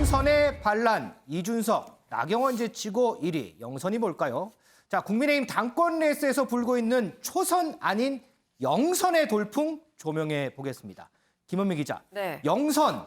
영선의 반란, 이준석, 나경원 제치고 1위. 영선이 뭘까요? 자, 국민의힘 당권 레이스에서 불고 있는 초선 아닌 영선의 돌풍 조명해 보겠습니다. 김원미 기자. 네. 영선,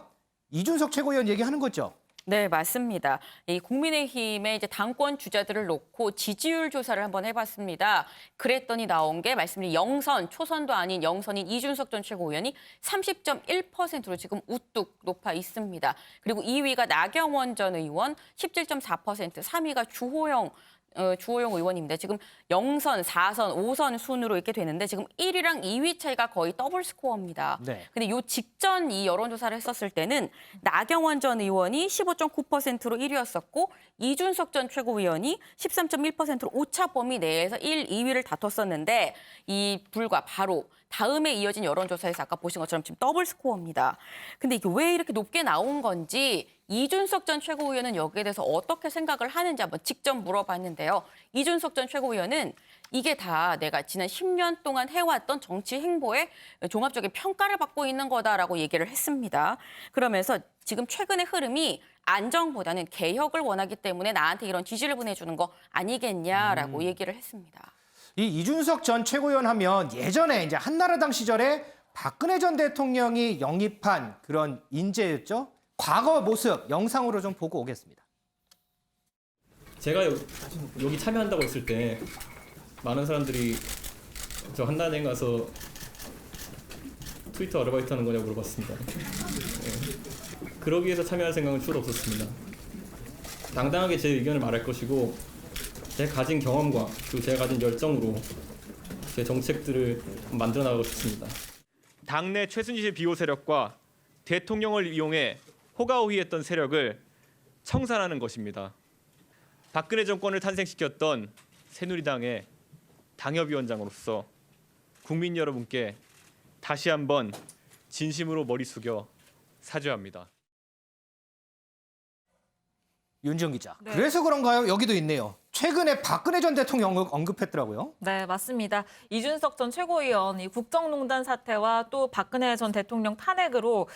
이준석 최고위원 얘기하는 거죠? 네, 맞습니다. 이 국민의힘의 이제 당권 주자들을 놓고 지지율 조사를 한번 해봤습니다. 그랬더니 나온 게 말씀드린 영선, 초선도 아닌 영선인 이준석 전 최고위원이 30.1%로 지금 우뚝 높아 있습니다. 그리고 2위가 나경원 전 의원 17.4%, 3위가 주호영 의원입니다. 지금 영선, 4선, 5선 순으로 이렇게 되는데 지금 1위랑 2위 차이가 거의 더블 스코어입니다. 네. 근데 요 직전 이 여론조사를 했었을 때는 나경원 전 의원이 15.9%로 1위였었고 이준석 전 최고위원이 13.1%로 오차 범위 내에서 1, 2위를 다퉜었는데 이 불과 바로 다음에 이어진 여론조사에서 아까 보신 것처럼 지금 더블 스코어입니다. 근데 이게 왜 이렇게 높게 나온 건지 이준석 전 최고위원은 여기에 대해서 어떻게 생각을 하는지 한번 직접 물어봤는데요. 이준석 전 최고위원은 이게 다 내가 지난 10년 동안 해왔던 정치 행보의 종합적인 평가를 받고 있는 거다라고 얘기를 했습니다. 그러면서 지금 최근의 흐름이 안정보다는 개혁을 원하기 때문에 나한테 이런 지지를 보내주는 거 아니겠냐라고 얘기를 했습니다. 이 이준석 전 최고위원 하면 예전에 이제 한나라당 시절에 박근혜 전 대통령이 영입한 그런 인재였죠. 과거 모습 영상으로 좀 보고 오겠습니다. 제가 여기 참여한다고 했을 때 많은 사람들이 저 한나라당 가서 트위터 아르바이트 하는 거냐고 물어봤습니다. 네. 그러기 위해서 참여할 생각은 추가로 없었습니다. 당당하게 제 의견을 말할 것이고 제가 가진 경험과 그리고 제가 가진 열정으로 제 정책들을 만들어 나가고 싶습니다. 당내 최순실 비호 세력과 대통령을 이용해 호가호위했던 세력을 청산하는 것입니다. 박근혜 정권을 탄생시켰던 새누리당의 당협위원장으로서 국민 여러분께 다시 한번 진심으로 머리 숙여 사죄합니다. 윤지영 기자. 네. 그래서 그런가요? 여기도 있네요. 최근에 박근혜 전 대통령 언급했더라고요. 네, 맞습니다. 이준석 전 최고위원 이 국정농단 사태와 또 박근혜 전 대통령 탄핵으로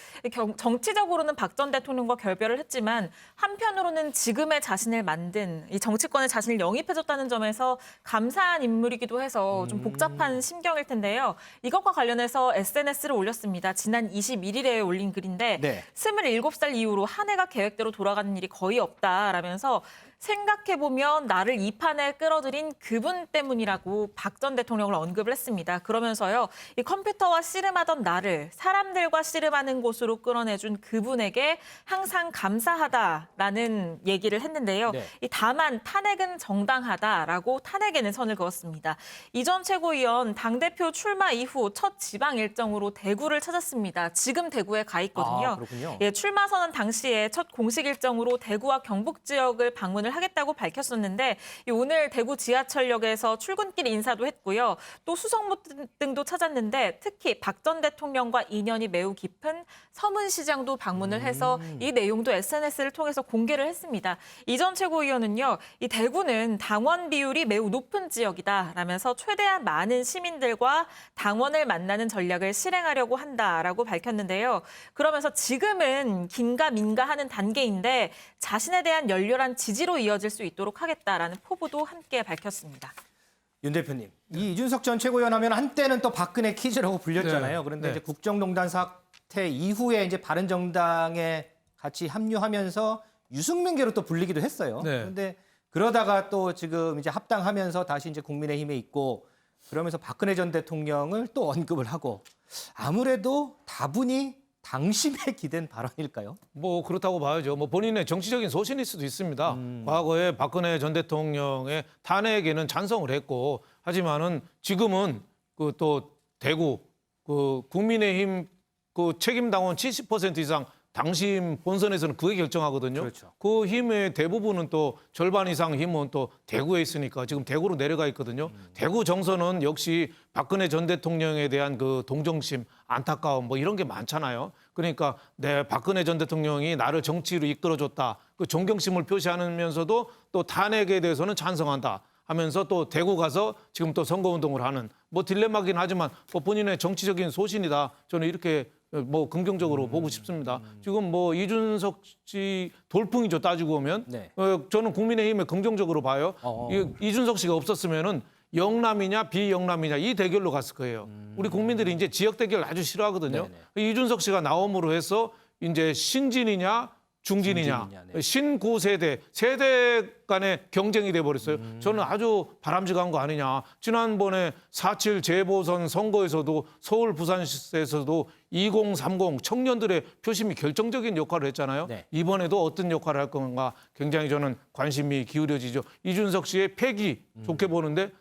정치적으로는 박 전 대통령과 결별을 했지만 한편으로는 지금의 자신을 만든 이 정치권에 자신을 영입해줬다는 점에서 감사한 인물이기도 해서 좀 복잡한 심경일 텐데요. 이것과 관련해서 SNS를 올렸습니다. 지난 21일에 올린 글인데 네. 27살 이후로 한 해가 계획대로 돌아가는 일이 거의 없다라면서 생각해보면 나를 이 판에 끌어들인 그분 때문이라고 박 전 대통령을 언급을 했습니다. 그러면서요, 이 컴퓨터와 씨름하던 나를 사람들과 씨름하는 곳으로 끌어내준 그분에게 항상 감사하다라는 얘기를 했는데요. 네. 다만 탄핵은 정당하다라고 탄핵에는 선을 그었습니다. 이 전 최고위원 당대표 출마 이후 첫 지방 일정으로 대구를 찾았습니다. 지금 대구에 가 있거든요. 아, 그렇군요. 예, 출마 선언 당시에 첫 공식 일정으로 대구와 경북 지역을 방문을 하겠다고 밝혔었는데 오늘 대구 지하철역에서 출근길 인사도 했고요. 또 수성모 등도 찾았는데 특히 박 전 대통령과 인연이 매우 깊은 서문시장도 방문을 해서 이 내용도 SNS를 통해서 공개를 했습니다. 이 전 최고위원은요. 이 대구는 당원 비율이 매우 높은 지역이다라면서 최대한 많은 시민들과 당원을 만나는 전략을 실행하려고 한다라고 밝혔는데요. 그러면서 지금은 긴가민가 하는 단계인데 자신에 대한 열렬한 지지로 이어질 수 있도록 하겠다라는 포부도 함께 밝혔습니다. 윤 대표님, 이 이준석 전 최고위원 하면 한때는 또 박근혜 키즈라고 불렸잖아요. 네. 그런데 네. 이제 국정농단 사태 이후에 이제 바른정당에 같이 합류하면서 유승민계로 또 불리기도 했어요. 네. 그런데 그러다가 또 지금 이제 합당하면서 다시 이제 국민의힘에 있고 그러면서 박근혜 전 대통령을 또 언급을 하고 아무래도 다분히 당심에 기댄 발언일까요? 뭐 그렇다고 봐야죠. 뭐 본인의 정치적인 소신일 수도 있습니다. 과거에 박근혜 전 대통령의 탄핵에는 찬성을 했고 하지만은 지금은 그 또 대구 그 국민의힘 그 책임 당원 70% 이상 당심 본선에서는 그게 결정하거든요. 그렇죠. 그 힘의 대부분은 또 절반 이상 힘은 또 대구에 있으니까 지금 대구로 내려가 있거든요. 대구 정서는 역시 박근혜 전 대통령에 대한 그 동정심, 안타까움 뭐 이런 게 많잖아요. 그러니까 박근혜 전 대통령이 나를 정치로 이끌어줬다. 그 존경심을 표시하면서도 또 탄핵에 대해서는 찬성한다. 하면서 또 대구 가서 지금 또 선거운동을 하는 뭐 딜레마긴 하지만 뭐 본인의 정치적인 소신이다. 저는 이렇게 뭐 긍정적으로 보고 싶습니다. 지금 뭐 이준석 씨 돌풍이죠, 따지고 보면. 네. 저는 국민의힘에 긍정적으로 봐요. 이준석 씨가 없었으면은 영남이냐 비영남이냐 이 대결로 갔을 거예요. 우리 국민들이 이제 지역 대결 아주 싫어하거든요. 이준석 씨가 나옴으로 해서 이제 신진이냐 중진이냐, 네. 신구 세대 간의 경쟁이 돼 버렸어요. 저는 아주 바람직한 거 아니냐. 지난번에 4.7 재보선 선거에서도 서울 부산시에서도 2030 청년들의 표심이 결정적인 역할을 했잖아요. 네. 이번에도 어떤 역할을 할 건가 굉장히 저는 관심이 기울여지죠. 이준석 씨의 패기 좋게 보는데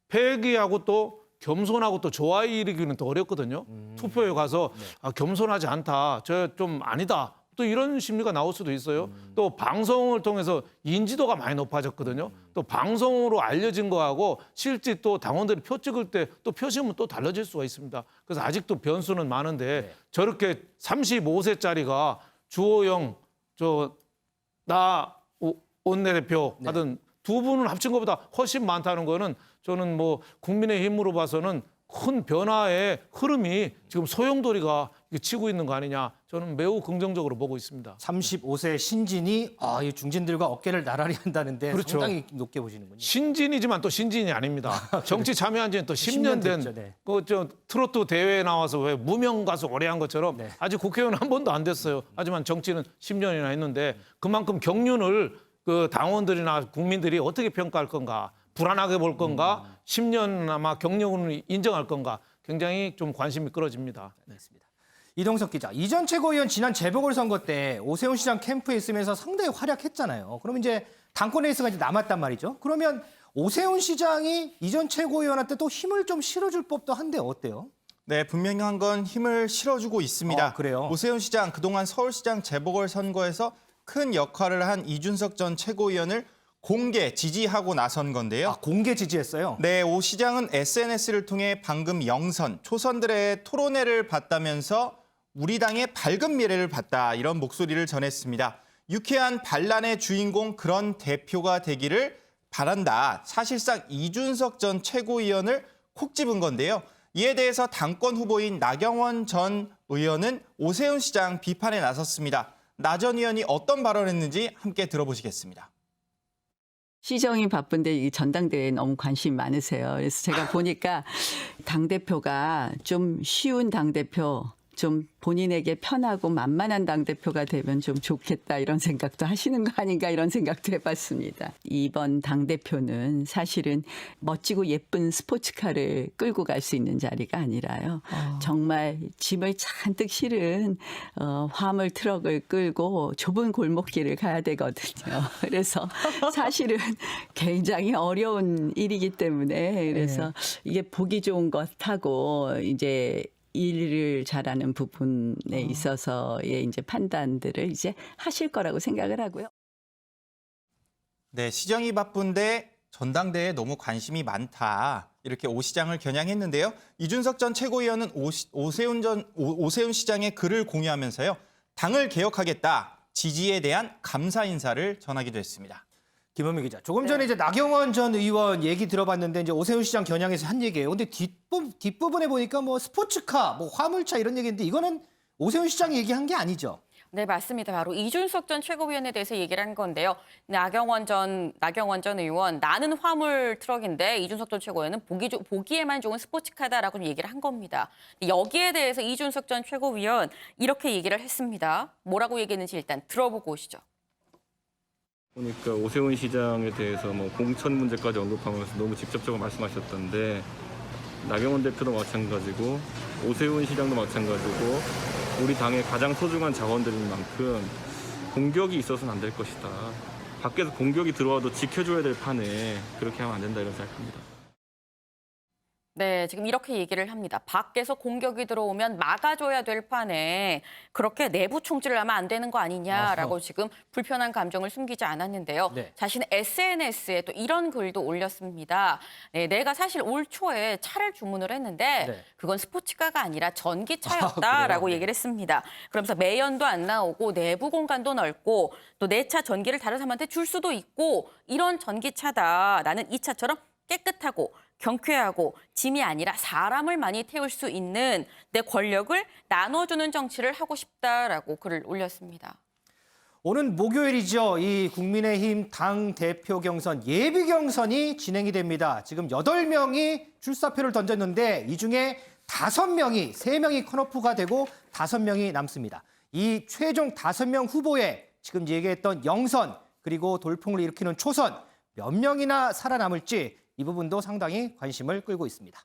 패기하고 또 겸손하고 또 좋아해 이르기는 또 어렵거든요. 투표에 가서 겸손하지 않다. 저 좀 아니다. 또 이런 심리가 나올 수도 있어요. 또 방송을 통해서 인지도가 많이 높아졌거든요. 또 방송으로 알려진 거하고 실제 또 당원들이 표 찍을 때 또 표심은 또 달라질 수가 있습니다. 그래서 아직도 변수는 많은데 저렇게 35세짜리가 주호영, 나 원내대표 하던 두 분을 합친 것보다 훨씬 많다는 거는 저는 뭐 국민의힘으로 봐서는 큰 변화의 흐름이 지금 소용돌이가 치고 있는 거 아니냐. 저는 매우 긍정적으로 보고 있습니다. 35세 신진이 이 중진들과 어깨를 나란히 한다는데 그렇죠. 상당히 높게 보시는군요. 신진이지만 또 신진이 아닙니다. 정치 참여한 지는 또 10년 된 됐죠, 네. 트로트 대회에 나와서 왜 무명 가수 오래 한 것처럼 네. 아직 국회의원 한 번도 안 됐어요. 하지만 정치는 10년이나 했는데 그만큼 경륜을 그 당원들이나 국민들이 어떻게 평가할 건가, 불안하게 볼 건가, 10년 아마 경력을 인정할 건가 굉장히 좀 관심이 끌어집니다. 알겠습니다. 이동석 기자, 이전 최고위원 지난 재보궐선거 때 오세훈 시장 캠프에 있으면서 상당히 활약했잖아요. 그럼 이제 당권 레이스가 이제 남았단 말이죠. 그러면 오세훈 시장이 이전 최고위원한테 또 힘을 좀 실어줄 법도 한데 어때요? 네, 분명한 건 힘을 실어주고 있습니다. 그래요? 오세훈 시장 그동안 서울시장 재보궐선거에서 큰 역할을 한 이준석 전 최고위원을 공개 지지하고 나선 건데요. 공개 지지했어요? 네, 오 시장은 SNS를 통해 방금 영선, 초선들의 토론회를 봤다면서 우리 당의 밝은 미래를 봤다 이런 목소리를 전했습니다. 유쾌한 반란의 주인공 그런 대표가 되기를 바란다. 사실상 이준석 전 최고위원을 콕 집은 건데요. 이에 대해서 당권 후보인 나경원 전 의원은 오세훈 시장 비판에 나섰습니다. 나 전 의원이 어떤 발언을 했는지 함께 들어보시겠습니다. 시정이 바쁜데 이 전당대회에 너무 관심이 많으세요. 그래서 제가 보니까 당대표가 좀 쉬운 당대표, 좀 본인에게 편하고 만만한 당대표가 되면 좀 좋겠다 이런 생각도 하시는 거 아닌가 이런 생각도 해봤습니다. 이번 당대표는 사실은 멋지고 예쁜 스포츠카를 끌고 갈 수 있는 자리가 아니라요. 정말 짐을 잔뜩 실은 화물 트럭을 끌고 좁은 골목길을 가야 되거든요. 그래서 사실은 굉장히 어려운 일이기 때문에 그래서 이게 보기 좋은 것하고 이제 일을 잘하는 부분에 있어서의 이제 판단들을 이제 하실 거라고 생각을 하고요. 네, 시정이 바쁜데 전당대회에 너무 관심이 많다. 이렇게 오 시장을 겨냥했는데요. 이준석 전 최고위원은 오세훈 시장의 글을 공유하면서요. 당을 개혁하겠다. 지지에 대한 감사 인사를 전하기도 했습니다. 김현미 기자, 조금 전에 이제 나경원 전 의원 얘기 들어봤는데 이제 오세훈 시장 겨냥해서 한 얘기예요. 근데 뒷부분에 보니까 뭐 스포츠카, 뭐 화물차 이런 얘기인데 이거는 오세훈 시장이 얘기한 게 아니죠? 네, 맞습니다. 바로 이준석 전 최고위원에 대해서 얘기를 한 건데요. 나경원 전 의원, 나는 화물 트럭인데 이준석 전 최고위원은 보기에만 좋은 스포츠카다라고 얘기를 한 겁니다. 여기에 대해서 이준석 전 최고위원 이렇게 얘기를 했습니다. 뭐라고 얘기했는지 일단 들어보고 오시죠. 보니까 오세훈 시장에 대해서 뭐 공천 문제까지 언급하면서 너무 직접적으로 말씀하셨던데 나경원 대표도 마찬가지고 오세훈 시장도 마찬가지고 우리 당의 가장 소중한 자원들인 만큼 공격이 있어서는 안 될 것이다. 밖에서 공격이 들어와도 지켜줘야 될 판에 그렇게 하면 안 된다 이런 생각합니다. 네, 지금 이렇게 얘기를 합니다. 밖에서 공격이 들어오면 막아줘야 될 판에 그렇게 내부 총질을 하면 안 되는 거 아니냐라고 지금 불편한 감정을 숨기지 않았는데요. 네. 자신의 SNS에 또 이런 글도 올렸습니다. 네, 내가 사실 올 초에 차를 주문을 했는데 네. 그건 스포츠카가 아니라 전기차였다라고 그래요? 얘기를 했습니다. 그러면서 매연도 안 나오고 내부 공간도 넓고 또 내 차 전기를 다른 사람한테 줄 수도 있고 이런 전기차다. 나는 이 차처럼 깨끗하고 경쾌하고 짐이 아니라 사람을 많이 태울 수 있는 내 권력을 나눠주는 정치를 하고 싶다라고 글을 올렸습니다. 오는 목요일이죠. 이 국민의힘 당대표 경선, 예비 경선이 진행이 됩니다. 지금 8명이 출사표를 던졌는데 이 중에 5명이, 3명이 컷오프가 되고 5명이 남습니다. 이 최종 5명 후보에 지금 얘기했던 영선, 그리고 돌풍을 일으키는 초선, 몇 명이나 살아남을지 이 부분도 상당히 관심을 끌고 있습니다.